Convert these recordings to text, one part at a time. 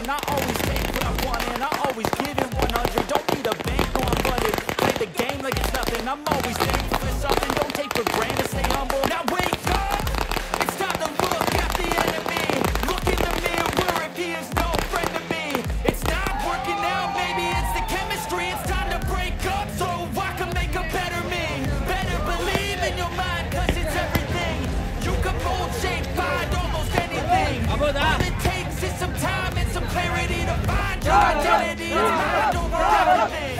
running. I always take what I want and I always give it 100. Don't need a bank or I'm flooded. Play the game like it's nothing. I'm always thankful for something. Don't take for granted. Stay humble. Now wake up. It's time to look at the enemy. Look in the mirror if he is no friend to me. It's not working out. Maybe it's the chemistry. It's time to break up so I can make a better me. Better believe in your mind, cause it's everything. You can mold, shape, find almost anything. All it takes is some time and some clarity to find your identity. It's mind over everything.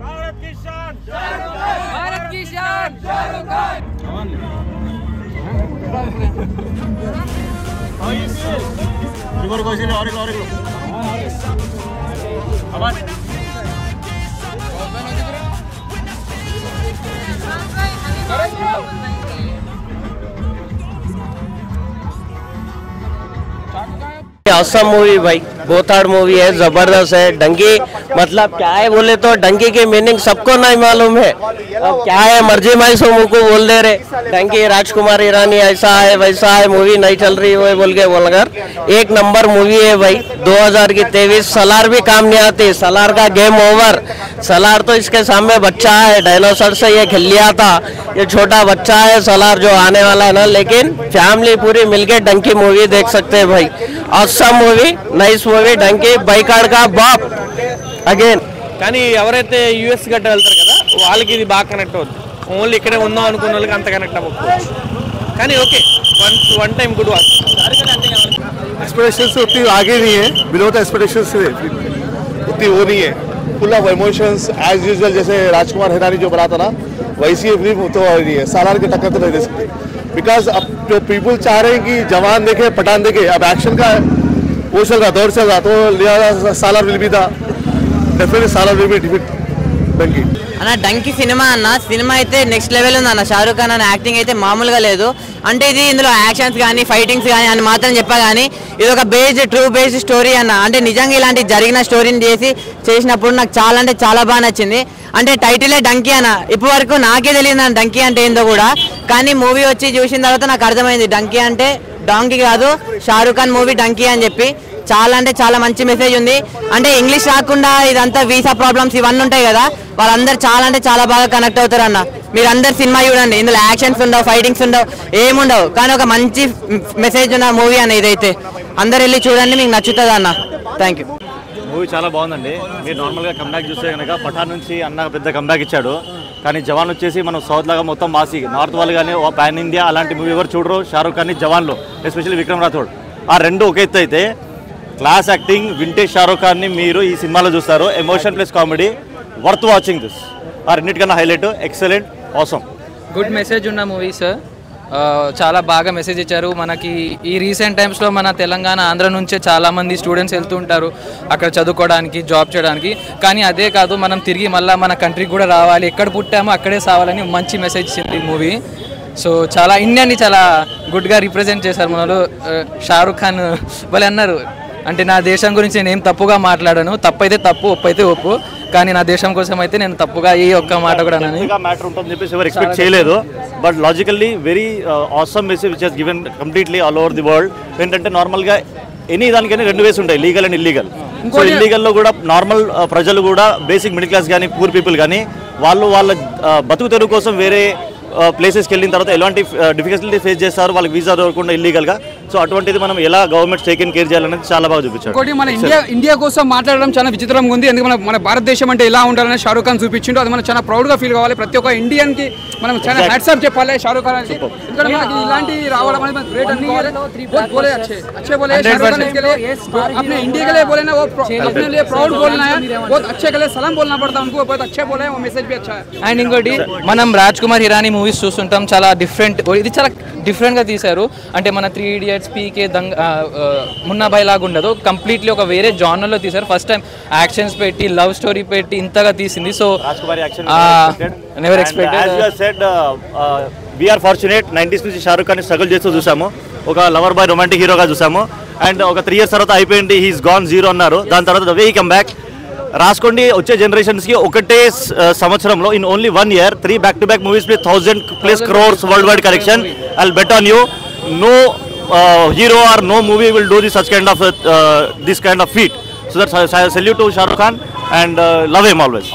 Bharat की शान Shahrukh Khan awesome movie भाई, बोथाड़ movie है, जबरदस्त है। डंकी मतलब क्या है बोले तो डंकी की मीनिंग सबको नहीं मालूम है। अब क्या है मर्जी माई सो मुंह को बोल दे रहे डंकी राजकुमार ईरानी ऐसा है वैसा है, मूवी नहीं चल रही वो बोल के बोलकर एक नंबर मूवी है भाई। 2023 सलार भी काम नहीं आती, सलार का गेम ओवर। सलार तो इसके सामने बच्चा है, डायनासोर से ये खेल लिया था, ये छोटा बच्चा है सलार जो आने वाला है ना। लेकिन फैमिली पूरी मिलके डंकी मूवी देख सकते हैं भाई। Awesome movie, nice movie, donkey boycott కా బాప్ అగైన్. కానీ ఎవరైతే యూఎస్ గట్ట వెళ్తారు కదా వాళ్ళకి ఇది బాగా కనెక్ట్ అవుతుంది. ఓన్లీ ఇక్కడే ఉందాం అనుకున్న వాళ్ళకి అంత కనెక్ట్ అవ్వకపోవచ్చు. కానీ okay, one time good watch. Expectation से उतनी आगे नहीं है, बिलो द एक्सपेक्टेशन से उतनी वो नहीं है। Full of emotions as usual, जैसे राजकुमार हिरानी जो बना था ना वैसी फिल्म तो नहीं है। सालार की टक्कर तो नहीं दे सकती, बिकॉज अब जो पीपल चाह रहे हैं कि जवान देखे पठान देखे, अब एक्शन का वो चल रहा दौर चल रहा, तो लिहाजा Salaar will be the definitely Salaar will be defeat Dunki అన్న. డంకీ సినిమా అన్న, సినిమా అయితే నెక్స్ట్ లెవెల్ ఉంది అన్న. షారూక్ ఖాన్ అన్న యాక్టింగ్ అయితే మామూలుగా లేదు. అంటే ఇది ఇందులో యాక్షన్స్ కానీ ఫైటింగ్స్ కానీ అని మాత్రం చెప్పా కానీ ఇది ఒక ట్రూ బేస్డ్ స్టోరీ అన్న. అంటే నిజంగా ఇలాంటి జరిగిన స్టోరీని చేసినప్పుడు నాకు చాలా అంటే చాలా బాగా నచ్చింది. అంటే టైటిలే డంకీ అన్న. ఇప్పటి వరకు నాకే తెలియదు అన్న డంకీ అంటే ఏందో కూడా, కానీ మూవీ వచ్చి చూసిన తర్వాత నాకు అర్థమైంది డంకీ అంటే డాంకీ కాదు, షారూక్ ఖాన్ మూవీ డంకీ అని చెప్పి. చాలా అంటే చాలా మంచి మెసేజ్ ఉంది. అంటే ఇంగ్లీష్ రాకుండా ఇదంతా వీసా ప్రాబ్లమ్స్ ఇవన్నీ ఉంటాయి కదా, వాళ్ళందరూ చాలా అంటే చాలా బాగా కనెక్ట్ అవుతారు అన్న. మీరు అందరు సినిమా చూడండి, ఇందులో యాక్షన్స్ ఉండవు, ఫైటింగ్స్ ఉండవు, ఏముండవు, కానీ ఒక మంచి మెసేజ్ ఉన్న మూవీ అన్న ఇదైతే. అందరు వెళ్ళి చూడండి, మీకు నచ్చుతుంది అన్న. Thank you. మూవీ చాలా బాగుందండి. మీరు నార్మల్గా కమ్బ్యాక్ చూస్తే కనుక పఠాన్ నుంచి అన్న పెద్ద కమ్బ్యాక్ ఇచ్చాడు, కానీ జవాన్ వచ్చేసి మనం సౌత్ లాగా మొత్తం మాసి నార్త్ వాళ్ళు కానీ పాన్ ఇండియా అలాంటి మూవీ ఎవరు చూడరు. షారూక్ ఖాన్ జవాన్లో ఎస్పెషల్లీ విక్రమ్ రాథోడ్, ఆ రెండు ఒక ఎత్తు అయితే క్లాస్ యాక్టింగ్ వింటేజ్ షారూక్ ఖాన్ని మీరు ఈ సినిమాలో చూస్తారు. Emotion plus comedy, worth watching this. ఆ రెండింటికన్నా highlight, excellent, awesome. Good message ఉన్న మూవీ సార్. చాలా బాగా మెసేజ్ ఇచ్చారు మనకి. ఈ రీసెంట్ టైమ్స్లో మన తెలంగాణ ఆంధ్ర నుంచే చాలామంది స్టూడెంట్స్ వెళ్తూ ఉంటారు అక్కడ చదువుకోవడానికి, జాబ్ చేయడానికి. కానీ అదే కాదు, మనం తిరిగి మళ్ళీ మన కంట్రీకి కూడా రావాలి, ఎక్కడ పుట్టామో అక్కడే సావాలని మంచి మెసేజ్ ఇచ్చింది ఈ మూవీ. సో చాలా ఇండియాని చాలా గుడ్గా రిప్రజెంట్ చేశారు మనలో. షారూక్ ఖాన్ వాళ్ళు అన్నారు, అంటే నా దేశం గురించి నేను ఏం తప్పుగా మాట్లాడాను, తప్పు అయితే తప్పు, ఒప్పు అయితే ఒప్పు, కానీ నా దేశం కోసం అయితే నేను తప్పుగా ఏ ఒక్క మాట కూడా మ్యాటర్ ఉంటుందని చెప్పేసి ఎవరు ఎక్స్పెక్ట్ చేయలేదు. But logically very awesome message which has given completely all over the world. ఏంటంటే నార్మల్గా ఎనీ దానికైనా రెండు వేస్ ఉంటాయి, లీగల్ అండ్ ఇల్లీగల్. సో ఇల్లీగల్లో కూడా నార్మల్ ప్రజలు కూడా బేసిక్ మిడిల్ క్లాస్ కానీ పూర్ పీపుల్ కానీ వాళ్ళు వాళ్ళ బతుకు తెరువు కోసం వేరే ప్లేసెస్కి వెళ్ళిన తర్వాత ఎలాంటి డిఫికల్టీ ఫేస్ చేస్తారు, వాళ్ళకి వీసా దొరకకుండా ఇల్లీగల్గా. సో అటువంటిది మనం ఎలా గవర్నమెంట్ టేక్ కేర్ చేయాలనేది చాలా బాగా చూపించారు. ఇంకోటి మన ఇండియా కోసం మాట్లాడడం చాలా విచిత్రంగా ఉంది. ఎందుకంటే మన భారతదేశం అంటే ఎలా ఉండాలని షారూక్ ఖాన్ చూపించిండు. అది మనం చాలా ప్రౌడ్గా ఫీల్ కావాలి. ప్రతి ఒక్క ఇండియన్కి మనం చాలా హ్యాట్సాప్ చెప్పాలి షారూక్ ఖాన్. ఎందుకంటే మనకి ఇలాంటి రావడం అనేది గ్రేట్ అనుకోవాలి. बहुत बोले अच्छे बोले शाहरुख खान के लिए, अपने इंडिया के लिए बोले ना, वो अपने लिए प्राउड बोलना है, बहुत अच्छे के लिए सलाम बोलना पड़ता है उनको, बहुत अच्छे बोले, वो मैसेज भी अच्छा है. అండ్ ఇంకోటి మనం రాజ్కుమార్ హిరానీ మూవీస్ చూస్తుంటాం, చాలా డిఫరెంట్, ఇది చాలా డిఫరెంట్గా తీశారు. అంటే మన 3 Idiots, పీకే, మున్నాబాయ్ లాగా ఉండదు, కంప్లీట్లీ ఒక వేరే జానర్లో తీశారు. ఫస్ట్ టైం యాక్షన్స్ పెట్టి, లవ్ స్టోరీ పెట్టి ఇంతగా తీసింది. So never expected. We're fortunate 90s నుంచి షారూక్ ఖాన్ స్ట్రగుల్ చేస్తూ చూసాము, ఒక లవర్ బాయ్ రొమాంటిక్ హీరోగా చూసాము. అండ్ ఒక 3 years తర్వాత అయిపోయింది, హీస్ గాన్ జీరో అన్నారు. దాని తర్వాత the way he come back రాసుకోండి. వచ్చే జనరేషన్స్కి ఒకటే సంవత్సరంలో in only 1 year 3 back-to-back movies with 1000+ crores worldwide collection. I will bet on you. no hero or no movie will do this kind of feat. So that's I salute to Shah Rukh Khan and love him always.